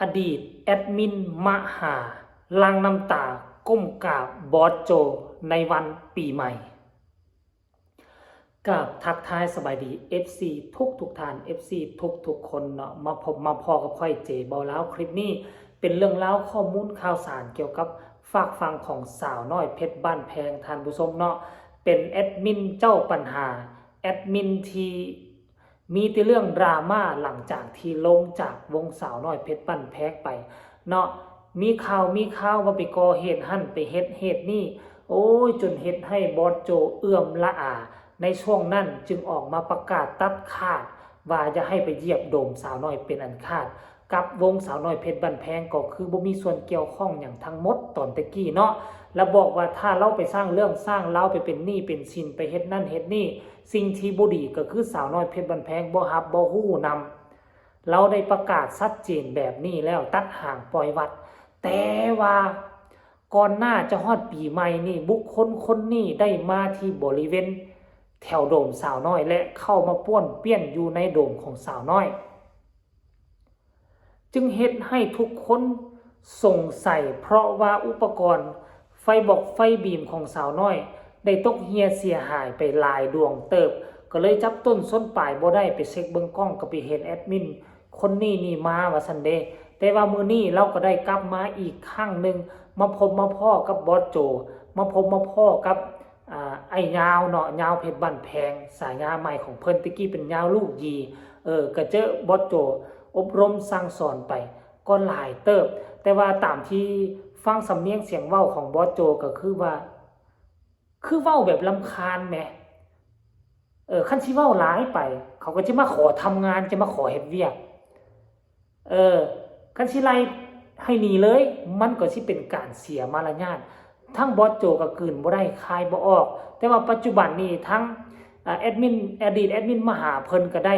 อดีตแอดมินมหาลังน้ำตาก้มกราบบอสโจในวันปีใหม่กับทักทายสบายดี FC ทุกท่าน FC ทุกคนเนาะมาพบมาพอกับค่อยเจบอแล้วคลิปนี้เป็นเรื่องเล่าข้อมูลข่าวสารเกี่ยวกับฝากฟังของสาวน้อยเพชรบ้านแพงท่านผู้ชมเนาะเป็นแอดมินเจ้าปัญหาแอดมินที่มีแต่เรื่องดราม่าหลังจากที่ลงจากวงสาวน้อยเพชรบ้านแพงไปเนาะมีข่าวว่าไปก่อเหตุหั่นไปเฮ็ดนี่โอ้ยจนเฮ็ดให้บอสโจเอื้อมละอาในช่วงนั้นจึงออกมาประกาศตัดขาดว่าจะให้ไปเหยียบโดมสาวน้อยเป็นอันขาดกับวงสาวน้อยเพชรบ้านแพงก็คือบ่มีส่วนเกี่ยวข้องอย่างทั้งหมดตอนตะกี้เนาะแล้วบอกว่าถ้าเราไปสร้างเรื่องสร้างเล่าไปเป็นหนี้เป็นสินไปเฮ็ดนั่นเฮ็ดนี่สิ่งที่บ่ดีก็คือสาวน้อยเพชรบ้านแพงบ่รับบ่ฮู้นำเราได้ประกาศชัดเจนแบบนี้แล้วตัดห่างปล่อยวัดแต่ว่าก่อนหน้าจะฮอดปีใหม่นี่บุคคลคนนี้ได้มาที่บริเวณแถวโดมสาวน้อยและเข้ามาป้วนเปี้ยนอยู่ในโดมของสาวน้อยจึงเฮ็ดให้ทุกคนสงสัยเพราะว่าอุปกรณ์ไฟบอกไฟบีมของสาวน้อยได้ตกเหี่ยเสียหายไปหลายดวงเติบก็เลยจับต้นส้นปลายบ่ได้ไปเช็คเบิ่งกล้องก็ไปเห็นแอดมินคนนี้มาว่าซั่นเด้แต่ว่ามื้อนี้เราก็ได้กลับมาอีกครั้งนึงมาพบมาพ่อกับบอสโจมาพบมาพ่อกับไอ้ยาวเนาะยาวเพชรบ้านแพงสายงาใหม่ของเพิ่นตะกี้เป็นยาวลูกยีก็เจอบอสโจอบรมสั่งสอนไปก็หลายเติบแต่ว่าตามที่ฟังสำเนียงเสียงเว้าของบอสโจก็คือว่าคือเว้าแบบรำคาญแหมคันสิเว้าหลายไปเขาก็จะมาขอทำงานจะมาขอเฮ็ดเวียกคันสิไล่ให้หนีเลยมันก็สิเป็นการเสียมารยาททั้งบอสโจก็กลืนบ่ได้คายบ่ออกแต่ว่าปัจจุบันนี้ทั้งแอดมินอดีตแอดมินมหาเพิ่นก็ได้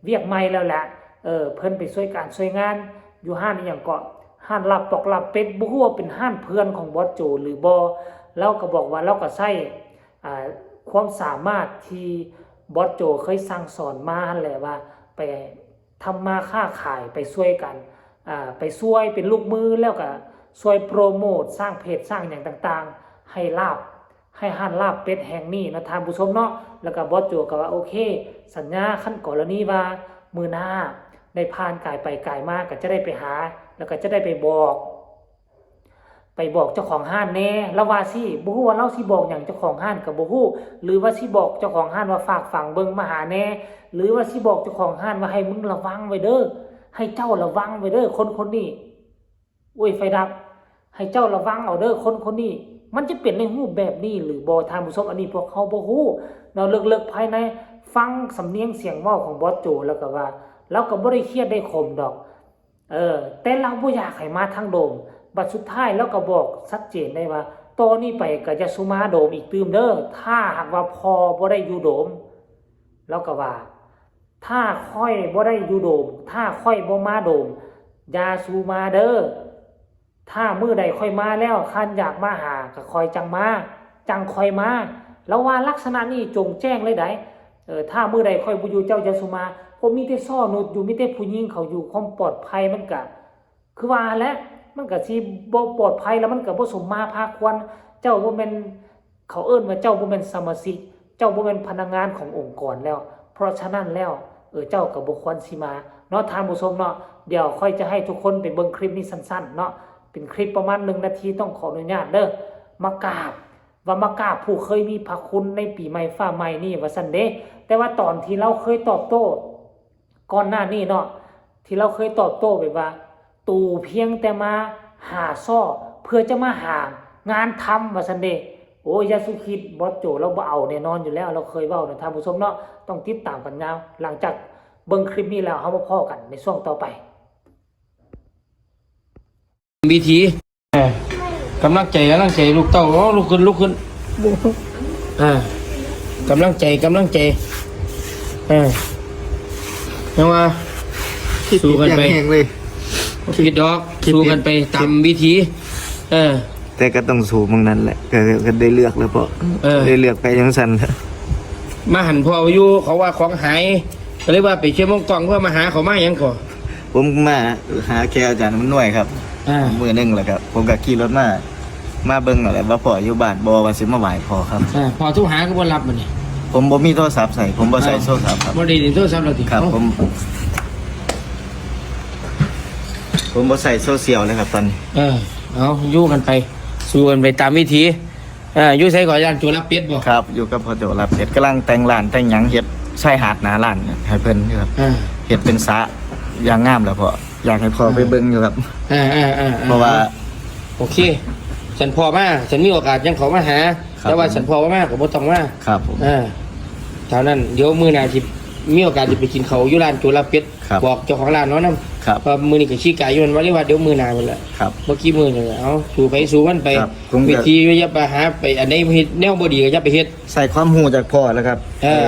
เวียกใหม่แล้วแหละเพิ่นไปช่วยการช่วยงานอยู่ห้านอีหยังก็ห้านลับปอกลับเป็ดบ่ฮู้ว่าเป็นห้านเพื่อนของบอสโจหรือบ่เราก็บอกว่าเราก็ใช้ความสามารถที่บอสโจเคยสั่งสอนมาหั่นแหละว่าไปทำมาค้าขายไปช่วยกันไปช่วยเป็นลูกมือแล้วก็ช่วยโปรโมทสร้างเพจสร้างอย่างต่างๆให้ห้านลาบเป็ดแห่งนี้นะท่านผู้ชมเนาะแล้วก็บอสโจก็ว่าโอเคสัญญาขั้นกรณีว่ามือหน้าได้ผ่านกายไปกายมาก็จะได้ไปหาแล้วก็จะได้ไปบอกเจ้าของห้านแน่แล้วว่าสิบ่ฮู้ว่าเราสิบอกหยังเจ้าของห้านก็บ่ฮู้หรือว่าสิบอกเจ้าของห้านว่าฝากฝังเบิ่งมาหาแน่หรือว่าสิบอกเจ้าของห้านว่าให้มึงระวังไว้เด้อให้เจ้าระวังไว้เด้อคนนี้โอ้ยไฟดับให้เจ้าระวังเอาเด้อคนนี้มันจะเป็นในรูปแบบนี้หรือบ่ท่านผู้ชมอันนี้พวกเขาบ่ฮู้เนาะลึกๆภายในฟังสำเนียงเสียงเว้าของบอสโจแล้วก็ว่าเราก็บ่ได้เครียดได้คมดอกแต่เราบ่อยากให้มาทางโดมบัดสุดท้ายแล้วก็บอกชัดเจนได้ว่าตอนนี้ไปก็จะสุมาโดมอีกตื่มเด้อถ้าหากว่าพอบ่ได้อยู่โดมแล้วก็ว่าถ้าค่อยบ่ได้อยู่โดมถ้าค่อยบ่มาโดมอย่าสูมาเด้อถ้ามื้อใดค่อยมาแล้วคันอยากมาหาก็ค่อยจังมาจังค่อยมาแล้วว่าลักษณะนี้จงแจ้งเลยได้ถ้ามื้อใดค่อยบ่อยู่เจ้าจะสูมาผมมีแต่ซ่อนุดอยู่มีแต่ผู้หญิงเขาอยู่ความปลอดภัยมันก็คือว่าแหละมันก็สิบ่ปลอดภัยแล้วมันก็บ่สมมาพาควรเจ้าบ่แม่นเขาเอิ้นว่าเจ้าบ่แม่นสมาชิกเจ้าบ่แม่นพนักงานขององค์กรแล้วเพราะฉะนั้นแล้วเจ้าก็บ่ควรสิมาเนาะท่านผู้ชมเนาะเดี๋ยวค่อยจะให้ทุกคนไปเบิ่งคลิปนี้สั้นๆเนาะเป็นคลิปประมาณ1นาทีต้องขออนุญาตเด้อมากราบผู้เคยมีพระคุณในปีใหม่ฟ้าใหม่นี่ว่าซั่นเด้แต่ว่าตอนที่เราเคยตอบโต้ก่อนหน้านี้เนาะที่เราเคยตอบโต้แบบว่าตู่เพียงแต่มาหาซ่อเพื่อจะมาหางานทำว่าซั่นเด้โอ้ยอย่าสุคิดบอสโจเราบ่เอาแน่นอนอยู่แล้วเราเคยเว้านะท่านผู้ชมเนาะต้องติดตามกันยาวหลังจากเบิ่งคลิปนี้แล้วเฮามาพ้อกันในช่วงต่อไปวิธีกำลังใจลูกเต้าลุกขึ้นกำลังใจยังว่าสู้กันไปคิดดอกสู้กันไปตามวิธีแต่ก็ต้องสู้มึงนั่นแหละก็ได้เลือกแล้วเพราะได้เลือกไปจังซั่นมาหันพ่ออยู่เขาว่าของหายก็เลยว่าไปเชื่อมงกองเพื่อมาหาเขามาหยังก่อ ผมมาหาแกอาจารย์มันหน่วยครับ มือหนึงแหละครับผมก็ขี่รถมาเบิ่งอะไรว่าพ่ออยู่บ้านบ่ว่าสิมาไหว้พ่อครับ พอทุกหาก็บ่รับมันนี่ ผมบ่มีโทรศัพท์ใส่ผมบ่ใส่โทรศัพท์ครับ บ่ได้โทรศัพท์เราติ ครับผมบ่ใส่โซเชียลเลยครับตอนนี้ เอาอยู่กันไปสู้กันไปตามวิธีอยู่ใส่ก่อนย่านจุรับเป็ดบ่ ครับอยู่กับพ่อโจรับเฮ็ดกำลังแต่งร้านแต่งหยังเฮ็ดชายหาดหน้าร้านให้เพิ่นอยู่ครับเฮ็ดเป็นสระอย่างงามแล้วพ่ออยากให้พ่อไปเบิ่งอยู่ครับเพราะว่า โอเคฉันพอมาฉันมีโอกาสยังเขามาหาแต่ว่าฉันพอมากก็บ่ต้องมา ครับผม เท่านั้นเดี๋ยวมื้อหน้าสิมีโอกาสจะไปกินเขาวอยู่ร้านจุรับเป็ดบอกเจ้าของร้านเนาะนำ ครับ เพราะมื้อนี้ก็ชี้ไก่อยู่มันว่าเรียกว่าเดี๋ยวมื้อหน้าพุ่นละ ครับ เมื่อกี้มื้อนึงเอาสู่ไปสู่มันไป ครับผมก็ วิธีอย่าไปหาไปอันใดเฮ็ดแนวบ่ดีก็อย่าไปเฮ็ด ใส่ความรู้จากพ่อแล้วครับ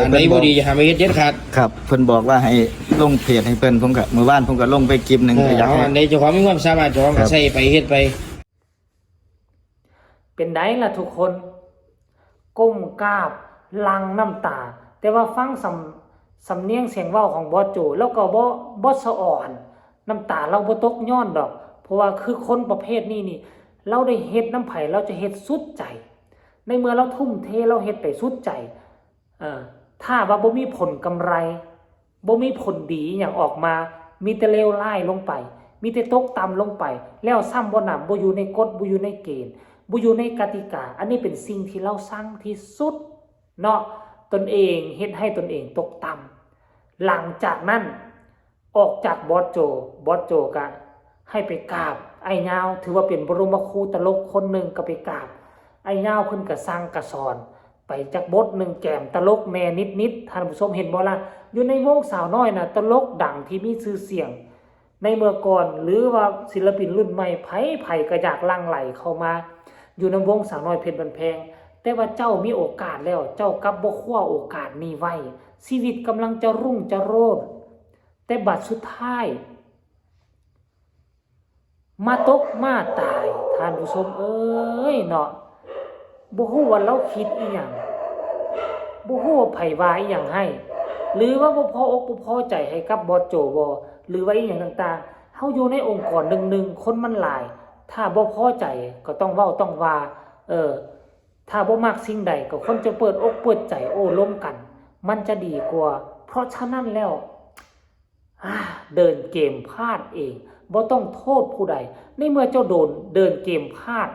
อันใดบ่ดีอย่าหาไปเฮ็ดเด็ดขาด ครับเพิ่นบอกว่าให้ลงเพจให้เพิ่นผมก็มื้อวานผมก็ลงไปคลิปหนึงก็อยาก เอา ให้ อันใดเจ้าของมีความสามารถเจ้าของ ครั ก็ บ ใส่ไปเฮ็ดไป เป็นไดล่ะทุกคนก้มกราบลังน้ำตา แต่ว่าฟังสำเนียงเสียงเว้าของบอสโจแล้วก็บ่สะอ่อนน้ำตาเราบ่ตกย้อนดอก เพราะว่าคือคนประเภทนี้นี่เราได้เฮ็ดน้ำไผเราจะเฮ็ดสุดใจ ในเมื่อเราทุ่มเทเราเฮ็ดไปสุดใจถ้าว่าบ่มีผลกำไรบ่มีผลดีอย่างออกมามีแต่เลวร้ายลงไป มีแต่ตกต่ำลงไป แล้วซ้ำบ่นำบ่อยู่ในกฎบ่อยู่ในเกณฑ์บ่อยู่ในกติกาอันนี้เป็นสิ่งที่เราสร้างที่สุดเนาะตนเองเฮ็ดให้ตนเองตกต่ำหลังจากนั้นออกจากบอสโจก็ให้ไปกราบไอ้ยาวถือว่าเป็นบรมครูตลกคนหนึ่งก็ไปกราบไอ้ยาวเพิ่นก็สร้างกระสอนไปจากบทหนึ่งแก้มตลกแน่นิดท่านผู้ชมเห็นบ่ล่ะอยู่ในวงสาวน้อยน่ะตลกดังที่มีชื่อเสียงในเมื่อก่อนหรือว่าศิลปินรุ่นใหม่ไผก็อยากลั่งไหลเข้ามาอยู่ในวงสาวน้อยเพชรบันแพงแต่ว่าเจ้ามีโอกาสแล้วเจ้ากลับบ่คว้าโอกาสนี้ไว้ชีวิตกำลังจะรุ่งจะโรจน์แต่บัดสุดท้ายมาตกมาตายท่านผู้ชมเอ้ยเนาะบ่ฮู้ว่าเราคิดอีหยังบ่ฮู้ว่าไผว่าอีหยังให้หรือว่าบ่พออกบ่พอใจให้กับบอสโจบ่หรือว่าอีหยังต่างๆเฮาอยู่ในองค์กรหนึ่งคนมันหลายถ้าบ่พอใจก็ต้องเว้าต้องว่าถ้าบ่มักสิ่งใดก็คนจะเปิดอกเปิดใจโอ้ล้มกันมันจะดีกว่าเพราะฉะนั้นแล้วเดินเกมพลาดเองบ่ต้องโทษผู้ใดในเมื่อเจ้าโดนเดินเกมพลาด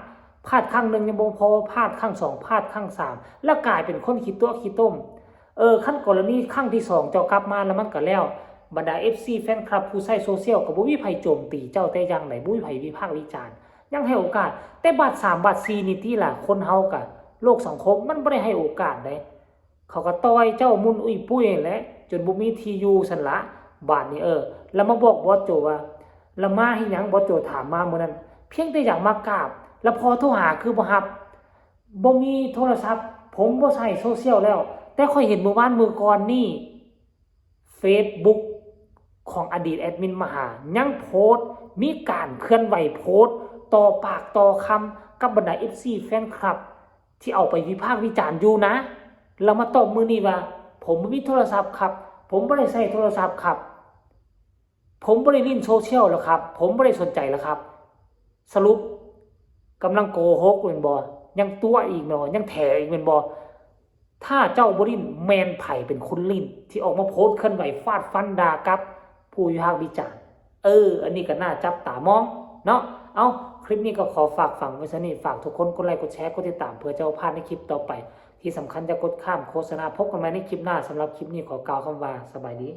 ครั้งหนึ่งยังบ่พอพลาดครั้งสองพลาดครั้งสามแล้วกลายเป็นคนขี้ตัวขี้ต้มขั้นกรณีครั้งที่สองเจ้ากลับมาแล้วมันก็แล้วบรรดา FC แฟนคลับผู้ใช้โซเชียลก็บ่มีไผโจมตีเจ้าแต่อย่างใดบ่มีไผวิพากษ์วิจารณ์ยังให้โอกาสแต่บาด3บาด4นี่ที่ล่ะคนเฮาก็โลกสังคมมันบ่ได้ให้โอกาสได้เขาก็ต่อยเจ้ามุนอุ้ยปุ้ยแหละจนบ่มีที่อยู่ซั่นละบาดนี้แล้วมาบอกบอสโจว่าละมาให้หยังบอสโจถามมามื้อนั้นเพียงแต่อยากมากราบแล้วพอโทรหาคือบ่รับบ่มีโทรศัพท์ผมบ่ใช้โซเชียลแล้วแต่ค่อยเห็นมื้อวานมื้อก่อนนี่ Facebook ของอดีตแอดมินมหายังโพสต์มีการเคลื่อนไหวโพสต์ต่อปากต่อคำกับบรรดา FC แฟนคลับที่เอาไปวิพากษ์วิจารณ์อยู่นะเรามาตอบมื้อนี้ว่าผมบ่มีโทรศัพท์ครับผมบ่ได้ใช้โทรศัพท์ครับผมบ่ได้เล่นโซเชียลแล้วครับผมบ่ได้สนใจแล้วครับสรุปกำลังโกหกแม่นบ่ยังตัวอีกแม่นบ่ยังแถอีกแม่นบ่ถ้าเจ้าบ่ลิ้นแมนไผเป็นคนลิ้นที่ออกมาโพสต์เคลื่อนไหวฟาดฟันด่ากับผู้วิพากษ์วิจารณ์อันนี้ก็น่าจับตามองเนาะเอาคลิปนี้ก็ขอฝากฝังไว้ซะนี่ฝากทุกคนกดไลค์กดแชร์กดติดตามเพื่อจะพลาดในคลิปต่อไปที่สำคัญจะกดข้ามโฆษณาพบกันใหม่ในคลิปหน้าสำหรับคลิปนี้ขอกล่าวคำว่าสบายดี